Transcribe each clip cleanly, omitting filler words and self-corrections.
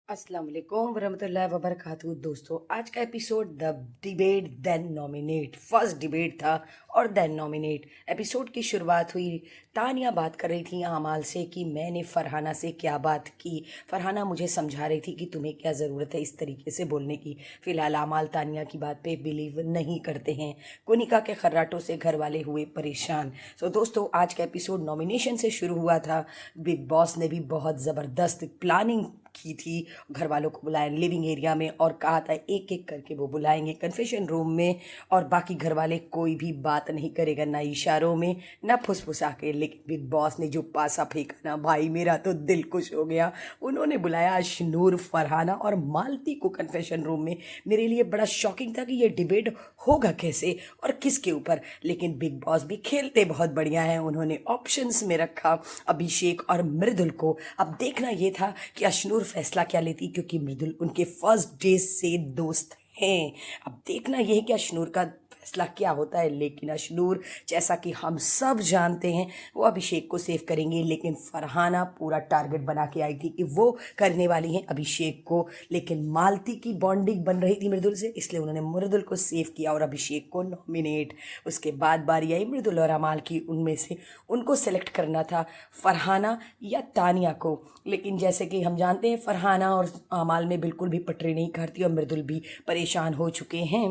अस्सलाम वालेकुम वरहमतुल्लाहि वबरकातुहू। दोस्तों, आज का episode the debate then nominate, first debate था और देन नॉमिनेट। एपिसोड की शुरुआत हुई, तानिया बात कर रही थी आमाल से कि मैंने फरहाना से क्या बात की। फरहाना मुझे समझा रही थी कि तुम्हें क्या ज़रूरत है इस तरीके से बोलने की। फ़िलहाल आमाल तानिया की बात पे बिलीव नहीं करते हैं। कोनिका के खर्राटों से घर वाले हुए परेशान। सो दोस्तों, आज का एपिसोड नॉमिनेशन से शुरू हुआ था। बिग बॉस ने भी बहुत ज़बरदस्त प्लानिंग की थी। घर वालों को बुलाया लिविंग एरिया में और कहा था एक एक करके वो बुलाएंगे कन्फेशन रूम में, और बाकी घर वाले कोई भी बात नहीं करेगा, ना इशारों में ना फुसफुसा के। लेकिन बिग बॉस ने जो पासा फेंका ना भाई, मेरा तो दिल खुश हो गया। उन्होंने बुलाया अशनूर, फरहाना और मालती को कन्फेशन रूम में। मेरे लिए बड़ा शॉकिंग था कि ये डिबेट होगा कैसे और किसके ऊपर। लेकिन बिग बॉस भी खेलते बहुत बढ़िया है। उन्होंने ऑप्शंस में रखा अभिषेक और मृदुल को। अब देखना ये था कि अशनूर फैसला क्या लेती, क्योंकि मृदुल उनके फर्स्ट डे से दोस्त हैं। अब देखना यह है कि अशनूर का फैसला क्या होता है। लेकिन अशनूर, जैसा कि हम सब जानते हैं, वो अभिषेक को सेव करेंगे। लेकिन फरहाना पूरा टारगेट बना के आई थी कि वो करने वाली हैं अभिषेक को। लेकिन मालती की बॉन्डिंग बन रही थी मृदुल से, इसलिए उन्होंने मृदुल को सेव किया और अभिषेक को नॉमिनेट। उसके बाद बारी आई मृदुल और अमाल की। उनमें से उनको सेलेक्ट करना था, फरहाना या तानिया को। लेकिन जैसे कि हम जानते हैं, फरहाना और अमाल में बिल्कुल भी पटरी नहीं खाती और मृदुल भी परेशान हो चुके हैं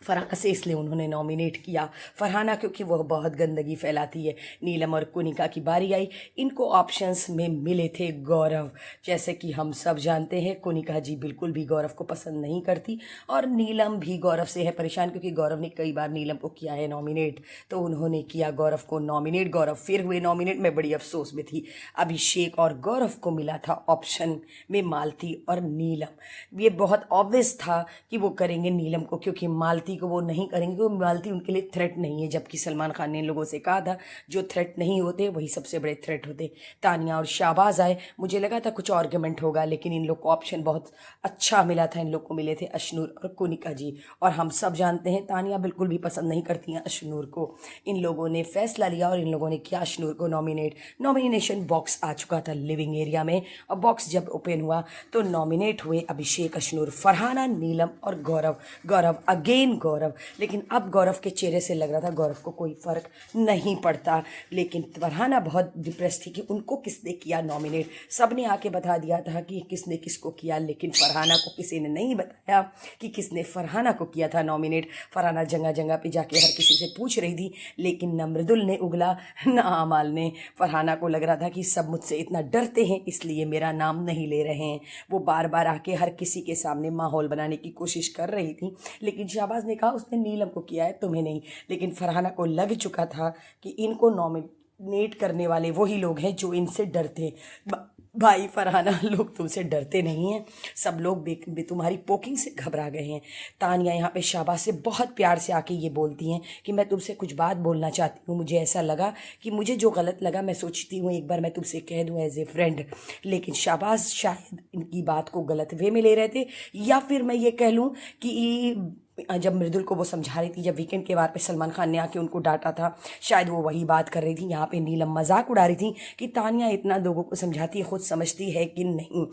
फरहाना से, इसलिए उन्होंने नॉमिनेट किया फरहाना, क्योंकि वह बहुत गंदगी फैलाती है। नीलम और कुनिका की बारी आई। इनको ऑप्शंस में मिले थे गौरव। जैसे कि हम सब जानते हैं, कुनिका जी बिल्कुल भी गौरव को पसंद नहीं करती और नीलम भी गौरव से है परेशान, क्योंकि गौरव ने कई बार नीलम को किया है नॉमिनेट, तो उन्होंने किया गौरव को नॉमिनेट। गौरव फिर हुए नॉमिनेट। मैं बड़ी अफसोस में थी। अभिषेक और गौरव को मिला था ऑप्शन में मालती और नीलम। ये बहुत ऑब्वियस था कि वो करेंगे नीलम को, क्योंकि मालती को वो नहीं करेंगे, क्योंकि मालती उनके लिए थ्रेट नहीं है। जबकि सलमान खान ने इन लोगों से कहा था जो थ्रेट नहीं होते वही सबसे बड़े थ्रेट होते। तानिया और शाहबाज आए। मुझे लगा था कुछ आर्गुमेंट होगा, लेकिन इन लोग को ऑप्शन बहुत अच्छा मिला था। इन लोग को मिले थे अशनूर और कुनिका जी। और हम सब जानते हैं तानिया बिल्कुल भी पसंद नहीं करती हैं अशनूर को। इन लोगों ने फैसला लिया और इन लोगों ने किया अशनूर को नॉमिनेट। नॉमिनेशन बॉक्स आ चुका था लिविंग एरिया में, और बॉक्स जब ओपन हुआ तो नॉमिनेट हुए अभिषेक, अशनूर, फरहाना, नीलम और गौरव। गौरव अगेन गौरव। लेकिन अब गौरव के चेहरे से लग रहा था गौरव को कोई फर्क नहीं पड़ता। लेकिन फरहाना बहुत डिप्रेस थी कि उनको किसने किया नॉमिनेट। सबने आके बता दिया था कि किसने किसको किया, लेकिन फरहाना को किसी ने नहीं बताया कि किसने फरहाना को किया था नॉमिनेट। फरहाना जगह जगह पे जाके हर किसी से पूछ रही थी, लेकिन न मृदुल ने उगला न अमाल ने। फरहाना को लग रहा था कि सब मुझसे इतना डरते हैं, इसलिए मेरा नाम नहीं ले रहे हैं। वो बार बार आके हर किसी के सामने माहौल बनाने की कोशिश कर रही थी। लेकिन शाहबाज ने कहा उसने नीलम को किया है, तुम्हें नहीं। लेकिन फरहाना को लग चुका था कि इनको नॉमिनेट करने वाले वही लोग हैं जो इनसे डरते हैं। भाई फरहाना, लोग तुमसे डरते नहीं हैं, सब लोग तुम्हारी पोकिंग से घबरा गए हैं। तानिया यहाँ पे शाहबाज से बहुत प्यार से आके ये बोलती हैं कि मैं तुमसे कुछ बात बोलना चाहती हूँ। मुझे ऐसा लगा कि मुझे जो गलत लगा, मैं सोचती हूँ एक बार मैं तुमसे कह दूँ एज ए फ्रेंड। लेकिन शाहबाज शायद इनकी बात को गलत वे में ले रहे थे, या फिर मैं ये कह लूँ कि जब मृदुल को वो समझा रही थी, जब वीकेंड के बार पे सलमान खान ने आके उनको डांटा था, शायद वो वही बात कर रही थी। यहाँ पे नीलम मजाक उड़ा रही थी कि तानिया इतना लोगों को समझाती है, खुद समझती है कि नहीं।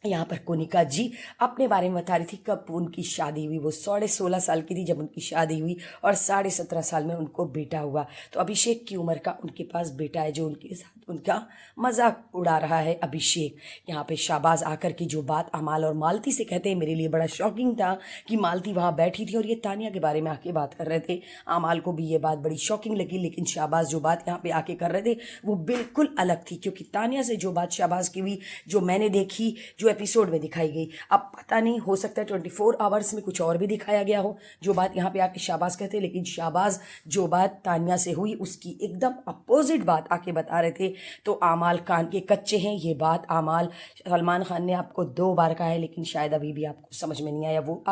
यहाँ पर कोनिका जी अपने बारे में बता रही थी कब उनकी शादी हुई। वो 16.5 साल की थी जब उनकी शादी हुई और 17.5 साल में उनको बेटा हुआ। तो अभिषेक की उम्र का उनके पास बेटा है जो उनके साथ उनका मजाक उड़ा रहा है अभिषेक। यहाँ पे शाहबाज आकर की जो बात अमाल और मालती से कहते हैं, मेरे लिए बड़ा शॉकिंग था कि मालती वहाँ बैठी थी और ये तानिया के बारे में आके बात कर रहे थे। अमाल को भी ये बात बड़ी शॉकिंग लगी, लेकिन शाहबाज जो बात यहाँ पे आके कर रहे थे वो बिल्कुल अलग थी। क्योंकि तानिया से जो बात शाहबाज की हुई, जो मैंने देखी, जो एपिसोड में दिखाई गई, अब पता नहीं, हो सकता है 24 आवर्स में कुछ और भी दिखाया गया हो जो बात यहाँ पे आके शाहबाज कहते। लेकिन शाहबाज जो बात तानिया से हुई उसकी एकदम अपोजिट बात आके बता रहे थे। तो आमाल कान के कच्चे हैं। ये बात आमाल सलमान खान ने आपको 2 बार कहा है, लेकिन शायद अभी भी आपको समझ में नहीं आया। वो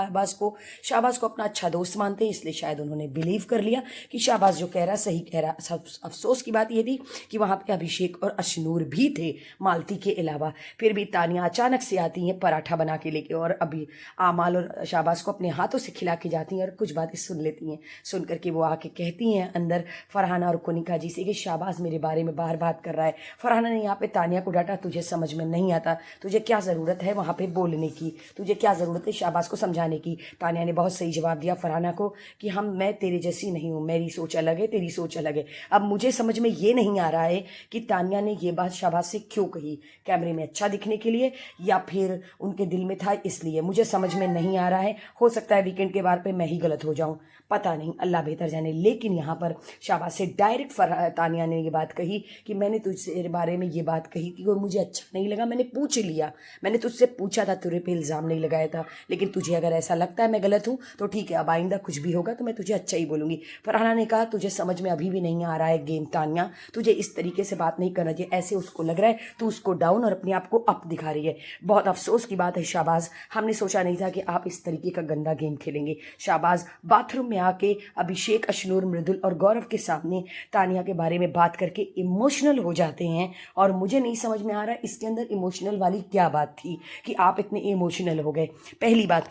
शाहबाज को अपना अच्छा दोस्त मानते हैं, इसलिए शायद उन्होंने बिलीव कर लिया कि शाहबाज जो कह रहा सही कह रहा। अफसोस की बात ये थी कि वहाँ पे अभिषेक और अशनूर भी थे मालती के अलावा। फिर भी तानिया अचानक से आती हैं पराठा बना के लेके और अभी आमाल और शाहबाज को अपने हाथों से खिला के जाती हैं और कुछ बातें सुन लेती हैं। सुन करके वो आके कहती हैं अंदर फरहाना और कोनिका जी से कि शाहबाज मेरे बारे में बाहर बात कर रहा है। फरहाना ने यहाँ पे तानिया को डांटा, तुझे समझ में नहीं आता, तुझे क्या ज़रूरत है वहाँ पे बोलने की, तुझे क्या ज़रूरत है शाहबाज को समझाने की। तानिया ने बहुत सही जवाब दिया फरहाना को कि मैं तेरे जैसी नहीं हूँ, मेरी सोच अलग है, तेरी सोच अलग है। अब मुझे समझ में ये नहीं आ रहा है कि तानिया ने ये बात शाहबाज से क्यों कही, कैमरे में अच्छा दिखने के लिए या फिर उनके दिल में था इसलिए, मुझे समझ में नहीं आ रहा है। हो सकता है वीकेंड के बार पे मैं ही गलत हो जाऊं, पता नहीं, अल्लाह बेहतर जाने। लेकिन यहाँ पर शाहबाज से डायरेक्ट तानिया ने ये बात कही कि मैंने तुझसे बारे में ये बात कही थी और मुझे अच्छा नहीं लगा, मैंने पूछ लिया, मैंने तुझसे पूछा था, तेरे पे इल्ज़ाम नहीं लगाया था, लेकिन तुझे अगर ऐसा लगता है मैं गलत हूँ तो ठीक है, अब आइंदा कुछ भी होगा तो मैं तुझे अच्छा ही बोलूँगी। फरहाना ने कहा तुझे समझ में अभी भी नहीं आ रहा है गेम तानिया, तुझे इस तरीके से बात नहीं करना चाहिए, ऐसे उसको लग रहा है तू उसको डाउन और अपने आप को अप दिखा रही है। बहुत अफसोस की बात है शाहबाज, हमने सोचा नहीं था कि आप इस तरीके का गंदा गेम खेलेंगे। शाहबाज बाथरूम में आके अभिषेक, अशनूर, मृदुल और गौरव के सामने तानिया के बारे में बात करके इमोशनल हो जाते हैं और मुझे नहीं समझ में आ रहा इसके अंदर इमोशनल वाली क्या बात थी कि आप इतने इमोशनल हो गए, पहली बात।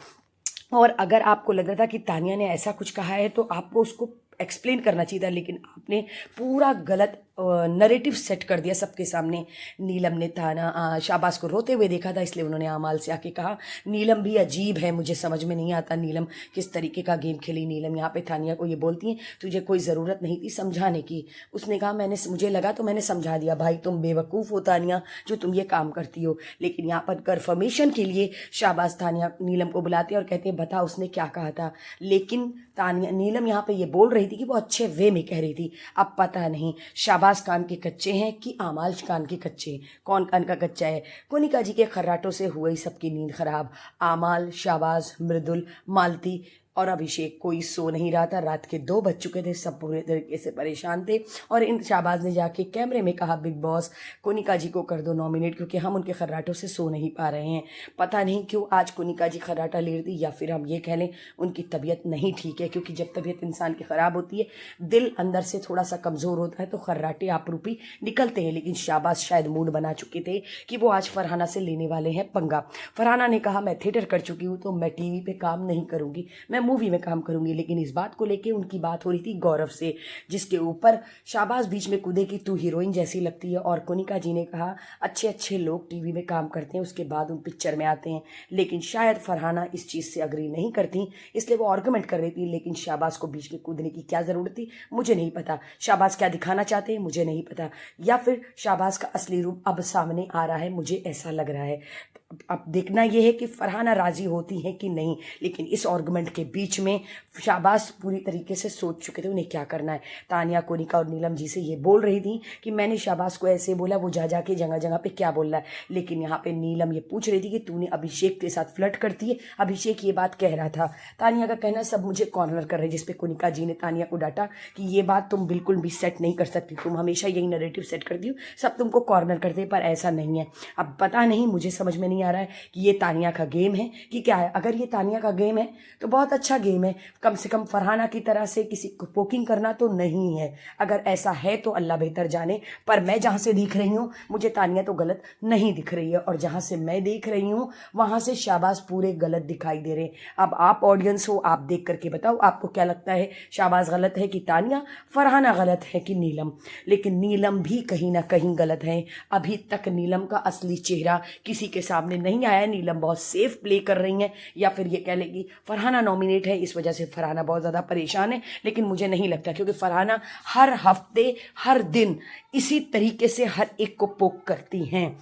और अगर आपको लग रहा था कि तानिया ने ऐसा कुछ कहा है तो आपको उसको एक्सप्लेन करना चाहिए था, लेकिन आपने पूरा गलत नरेटिव सेट कर दिया सबके सामने। नीलम ने शाहबाज को रोते हुए देखा था, इसलिए उन्होंने आमाल से आके कहा नीलम भी अजीब है, मुझे समझ में नहीं आता नीलम किस तरीके का गेम खेली। नीलम यहाँ पे तानिया को ये बोलती हैं तुझे कोई ज़रूरत नहीं थी समझाने की। उसने कहा मुझे लगा तो मैंने समझा दिया। भाई तुम बेवकूफ़ हो तानिया जो तुम ये काम करती हो। लेकिन यहाँ पर कन्फर्मेशन के लिए शाहबाज तानिया नीलम को बुलाते हैं और कहते हैं बता उसने क्या कहा था। लेकिन नीलम यहाँ पे ये बोल रही थी कि वो अच्छे वे में कह रही थी। अब पता नहीं शाहबाज कान के कच्चे हैं कि आमाल कान के कच्चे हैं, कौन कान का कच्चा है। कोनिका जी के खर्राटों से हुई सबकी नींद खराब। आमाल, शाहबाज, मृदुल, मालती और अभिषेक कोई सो नहीं रहा था। रात के 2 बज चुके थे, सब पूरे तरीके से परेशान थे। और इन शाहबाज ने जाके कैमरे में कहा बिग बॉस कोनिका जी को कर दो नॉमिनेट, क्योंकि हम उनके खर्राटों से सो नहीं पा रहे हैं। पता नहीं क्यों आज कोनिका जी खर्राटा ले रही, या फिर हम ये कह लें उनकी तबीयत नहीं ठीक है, क्योंकि जब तबीयत इंसान की ख़राब होती है, दिल अंदर से थोड़ा सा कमज़ोर होता है तो खर्राटे आपरूपी निकलते हैं। लेकिन शाहबाज शायद मूड बना चुके थे कि वो आज फरहाना से लेने वाले हैं पंगा। फरहाना ने कहा मैं थिएटर कर चुकी हूँ तो मैं टीवी पे काम नहीं करूँगी, मैं मूवी में काम करूंगी। लेकिन इस बात को लेके उनकी बात हो रही थी गौरव से, जिसके ऊपर शाहबाज बीच में कूदे कि तू हीरोइन जैसी लगती है। और कोनिका जी ने कहा अच्छे अच्छे लोग टीवी में काम करते हैं उसके बाद उन पिक्चर में आते हैं। लेकिन शायद फरहाना इस चीज़ से अग्री नहीं करती, इसलिए वो आर्गुमेंट कर रही थी। लेकिन शाहबाज को बीच में कूदने की क्या ज़रूरत थी मुझे नहीं पता। शाहबाज क्या दिखाना चाहते हैं मुझे नहीं पता, या फिर शाहबाज का असली रूप अब सामने आ रहा है, मुझे ऐसा लग रहा है। अब देखना यह है कि फरहाना राजी होती है कि नहीं। लेकिन इस आर्गुमेंट के बीच में शाहबाज पूरी तरीके से सोच चुके थे उन्हें क्या करना है। तानिया, कोनिका और नीलम जी से ये बोल रही थी कि मैंने शाहबाज को ऐसे बोला, वो जा जाके जगह जगह पे क्या बोल रहा है। लेकिन यहाँ पे नीलम ये पूछ रही थी कि तूने अभिषेक के साथ फ्लर्ट करती है, अभिषेक ये बात कह रहा था। तानिया का कहना सब मुझे कॉर्नर कर रहे, जिसपे कोनिका जी ने तानिया को डांटा कि ये बात तुम बिल्कुल भी सेट नहीं कर सकती, तुम हमेशा यही नैरेटिव सेट करती हो, सब तुमको कॉर्नर करते, पर ऐसा नहीं है। अब पता नहीं, मुझे समझ में नहीं आ रहा है कि ये तानिया का गेम है कि क्या है। अगर ये तानिया का गेम है तो बहुत अच्छा गेम है, कम से कम फरहाना की तरह से किसी को पोकिंग करना तो नहीं है। अगर ऐसा है तो अल्लाह बेहतर जाने, पर मैं जहाँ से देख रही हूँ मुझे तानिया तो गलत नहीं दिख रही है, और जहाँ से मैं देख रही हूँ वहाँ से शाहबाज पूरे गलत दिखाई दे रहे हैं। अब आप ऑडियंस हो, आप देख करके बताओ आपको क्या लगता है, शाहबाज गलत है कि तानिया, फरहाना गलत है कि नीलम। लेकिन नीलम भी कहीं ना कहीं गलत है। अभी तक नीलम का असली चेहरा किसी के सामने नहीं आया। नीलम बहुत सेफ प्ले कर रही हैं, या फिर ये कह लेगी फरहाना नॉमिनेट है इस वजह से फरहाना बहुत ज़्यादा परेशान है। लेकिन मुझे नहीं लगता, क्योंकि फरहाना हर हफ्ते हर दिन इसी तरीके से हर एक को पोक करती हैं,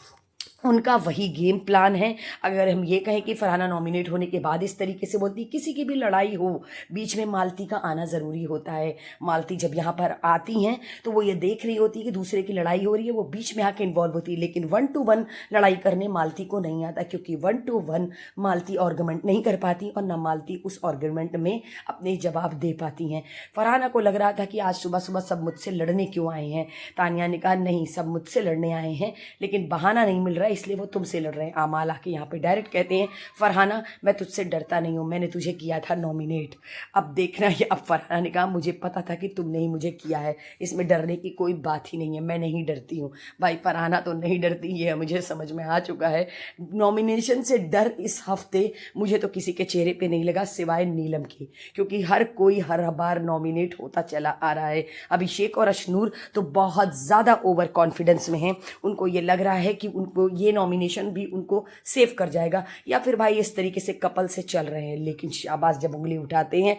उनका वही गेम प्लान है। अगर हम ये कहें कि फरहाना नॉमिनेट होने के बाद इस तरीके से बोलती, किसी की भी लड़ाई हो बीच में मालती का आना ज़रूरी होता है। मालती जब यहाँ पर आती हैं तो वो ये देख रही होती है कि दूसरे की लड़ाई हो रही है, वो बीच में आके इन्वॉल्व होती है। लेकिन 1 to 1 लड़ाई करने मालती को नहीं आता, क्योंकि 1 to 1 मालती आर्गुमेंट नहीं कर पाती और ना मालती उस आर्गुमेंट में अपने जवाब दे पाती हैं। फरहाना को लग रहा था कि आज सुबह सुबह सब मुझसे लड़ने क्यों आए हैं। तानिया ने कहा नहीं, सब मुझसे लड़ने आए हैं, लेकिन बहाना नहीं मिल रहा है इसलिए वो तुमसे लड़ रहे हैं। आमाल आके यहाँ पे डायरेक्ट कहते हैं फरहाना मैं तुझसे डरता नहीं हूँ, मैंने तुझे किया था नॉमिनेट। अब देखना ये, अब फरहाना ने कहा मुझे पता था कि तुमने ही मुझे किया है, इसमें डरने की कोई बात ही नहीं है, मैं नहीं डरती हूँ। भाई फरहाना तो नहीं डरती, ये मुझे समझ में आ चुका है। नॉमिनेशन से डर इस हफ्ते मुझे तो किसी के चेहरे पे नहीं लगा सिवाय नीलम के, क्योंकि हर कोई हर बार नॉमिनेट होता चला आ रहा है। अभिषेक और अशनूर तो बहुत ज़्यादा ओवर कॉन्फिडेंस में हैं, उनको ये लग रहा है कि उनको ये नॉमिनेशन भी उनको सेव कर जाएगा, या फिर भाई इस तरीके से कपल से चल रहे हैं। लेकिन शाबाश जब उंगली उठाते हैं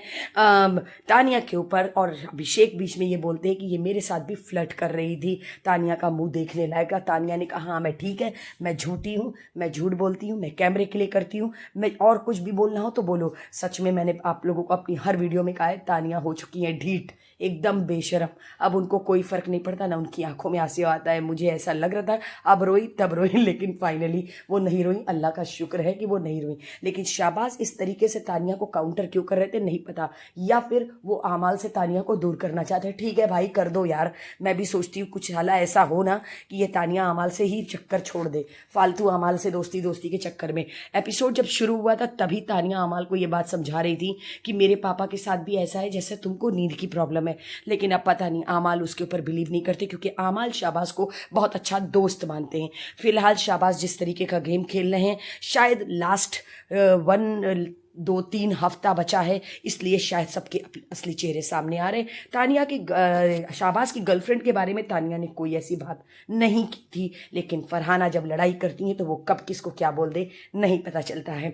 तानिया के ऊपर और अभिषेक बीच में ये बोलते हैं कि ये मेरे साथ भी फ्लर्ट कर रही थी, तानिया का मुंह देखने लायक। तानिया ने कहा हाँ मैं ठीक है, मैं झूठी हूँ, मैं झूठ बोलती हूँ, मैं कैमरे के लिए करती हूँ, मैं और कुछ भी बोलना हो तो बोलो। सच में मैंने आप लोगों को अपनी हर वीडियो में कहा है तानिया हो चुकी है ढीठ, एकदम बेशरम। अब उनको कोई फर्क नहीं पड़ता, ना उनकी आंखों में आंसू आता है। मुझे ऐसा लग रहा था अब रोई तब रोई, लेकिन फाइनली वो नहीं रोई, अल्लाह का शुक्र है कि वो नहीं रोई। लेकिन शाबाश इस तरीके से तानिया को काउंटर क्यों कर रहे थे नहीं पता, या फिर वो आमाल से तानिया को दूर करना चाहते हैं। ठीक है भाई कर दो यार, मैं भी सोचती हूँ कुछ हाल ऐसा हो ना कि ये तानिया आमाल से ही चक्कर छोड़ दे, फालतू आमाल से दोस्ती दोस्ती के चक्कर में। एपिसोड जब शुरू हुआ था तभी तानिया आमाल को ये बात समझा रही थी कि मेरे पापा के साथ भी ऐसा है जैसे तुमको नींद की प्रॉब्लम है। लेकिन अब पता नहीं आमाल उसके ऊपर बिलीव नहीं करते, क्योंकि आमाल शाबाश को बहुत अच्छा दोस्त मानते हैं। फिलहाल शाबाश जिस तरीके का गेम खेल रहे हैं, शायद लास्ट 1-2-3 हफ्ता बचा है, इसलिए शायद सबके असली चेहरे सामने आ रहे हैं। तानिया की शाबाश की गर्लफ्रेंड के बारे में तानिया ने कोई ऐसी बात नहीं की थी, लेकिन फरहाना जब लड़ाई करती हैं तो वो कब किसको क्या बोल दे नहीं पता चलता है।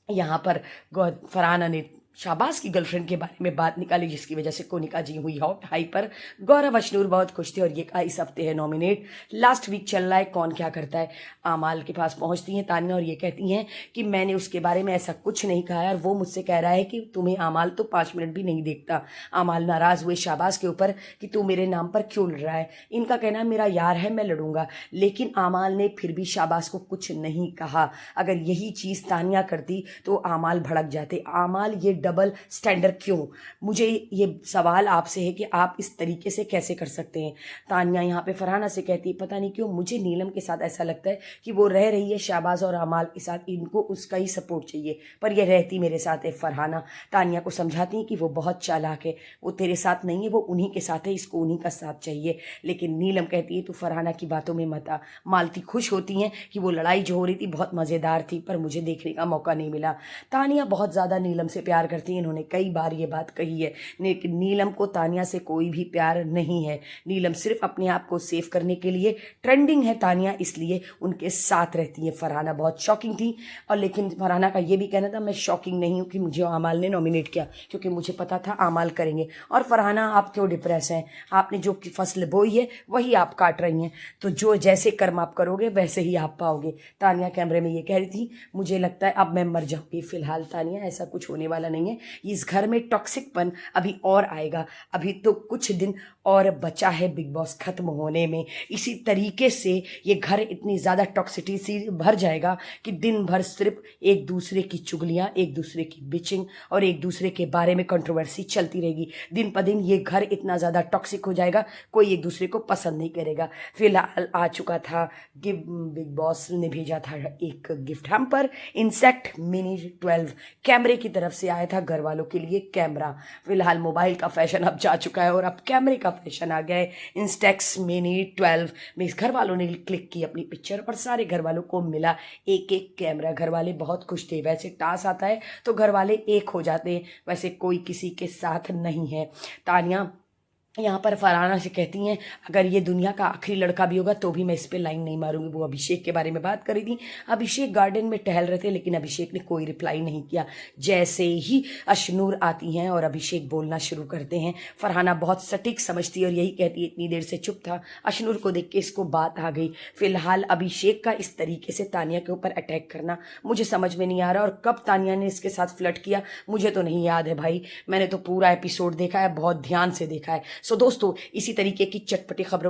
यहाँ पर फरहाना ने शाबाश की गर्लफ्रेंड के बारे में बात निकाली, जिसकी वजह से कोनिका जी हुई हॉट हाइपर। गौरव अशनूर बहुत खुश थे और ये कहा इस हफ्ते है नॉमिनेट, लास्ट वीक चल रहा है कौन क्या करता है। आमाल के पास पहुंचती हैं तानिया और ये कहती हैं कि मैंने उसके बारे में ऐसा कुछ नहीं कहा है और वो मुझसे कह रहा है कि तुम्हें आमाल तो 5 मिनट भी नहीं देखता। आमाल नाराज़ हुए शाबाश के ऊपर कि तू मेरे नाम पर क्यों लड़ रहा है। इनका कहना है मेरा यार है मैं लड़ूंगा, लेकिन आमाल ने फिर भी शाबाश को कुछ नहीं कहा। अगर यही चीज़ तानिया करती तो आमाल भड़क जाते। आमाल ये डबल स्टैंडर्ड क्यों, मुझे ये सवाल आपसे है कि आप इस तरीके से कैसे कर सकते हैं। तानिया यहाँ पे फरहाना से कहती है पता नहीं क्यों मुझे नीलम के साथ ऐसा लगता है कि वो रह रही है शाबाश और आमाल के साथ, इनको उसका ही सपोर्ट चाहिए, पर ये रहती मेरे साथ है। फरहाना तानिया को समझाती है कि वो बहुत चालाक है, वो तेरे साथ नहीं है, वो उन्हीं के साथ है, इसको उन्हीं का साथ चाहिए। लेकिन नीलम कहती है तू फरहाना की बातों में मत आ। मालती खुश होती हैं कि वो लड़ाई जो हो रही थी बहुत मज़ेदार थी, पर मुझे देखने का मौका नहीं मिला। तानिया बहुत ज़्यादा नीलम से प्यार करती है, उन्होंने कई बार ये बात कही है, लेकिन नीलम को तानिया से कोई भी प्यार नहीं है। नीलम सिर्फ अपने आप को सेव करने के लिए ट्रेंडिंग है तानिया, इसलिए उनके साथ रहती है। फरहाना बहुत शॉकिंग थी, और लेकिन फरहाना का ये भी कहना था मैं शॉकिंग नहीं हूँ कि मुझे आमाल ने नॉमिनेट किया, क्योंकि मुझे पता था आमाल करेंगे। और फरहाना आप क्यों डिप्रेस हैं, आपने जो फसल बोई है वही आप काट रही हैं, तो जो जैसे कर्म आप करोगे वैसे ही आप पाओगे। तानिया कैमरे में ये कह रही थी मुझे लगता है अब मैं मर जाऊंगी। फिलहाल तानिया ऐसा कुछ होने वाला नहीं है, इस घर में टॉक्सिकपन अभी और आएगा, अभी तो कुछ दिन और बचा है बिग बॉस खत्म होने में। इसी तरीके से ये घर इतनी ज़्यादा टॉक्सिटी से भर जाएगा कि दिन भर सिर्फ एक दूसरे की चुगलियाँ, एक दूसरे की बिचिंग और एक दूसरे के बारे में कंट्रोवर्सी चलती रहेगी। दिन पर दिन ये घर इतना ज़्यादा टॉक्सिक हो जाएगा, कोई एक दूसरे को पसंद नहीं करेगा। फिलहाल आ चुका था बिग बॉस ने भेजा था एक गिफ्ट हैम्पर, इंसेक्ट मिनी 12 कैमरे की तरफ से आया था घर वालों के लिए कैमरा। फिलहाल मोबाइल का फैशन अब जा चुका है और अब कैमरे का फैशन आ गया है। इंस्टेक्स मिनी 12 में इस घर वालों ने क्लिक की अपनी पिक्चर और सारे घर वालों को मिला एक एक कैमरा। घर वाले बहुत खुश थे। वैसे टास्क आता है तो घर वाले एक हो जाते हैं, वैसे कोई किसी के साथ नहीं है। तानिया यहाँ पर फरहाना से कहती हैं अगर ये दुनिया का आखिरी लड़का भी होगा तो भी मैं इस पे लाइन नहीं मारूंगी। वो अभिषेक के बारे में बात करी थी, अभिषेक गार्डन में टहल रहे थे, लेकिन अभिषेक ने कोई रिप्लाई नहीं किया। जैसे ही अशनूर आती हैं और अभिषेक बोलना शुरू करते हैं, फरहाना बहुत सटीक समझती है और यही कहती है इतनी देर से चुप था। अशनूर को देख के इसको बात आ गई। फिलहाल अभिषेक का इस तरीके से तानिया के ऊपर अटैक करना मुझे समझ में नहीं आ रहा, और कब तानिया ने इसके साथ फ्लर्ट किया मुझे तो नहीं याद है भाई, मैंने तो पूरा एपिसोड देखा है, बहुत ध्यान से देखा है। सो दोस्तों इसी तरीके की चटपटी खबरों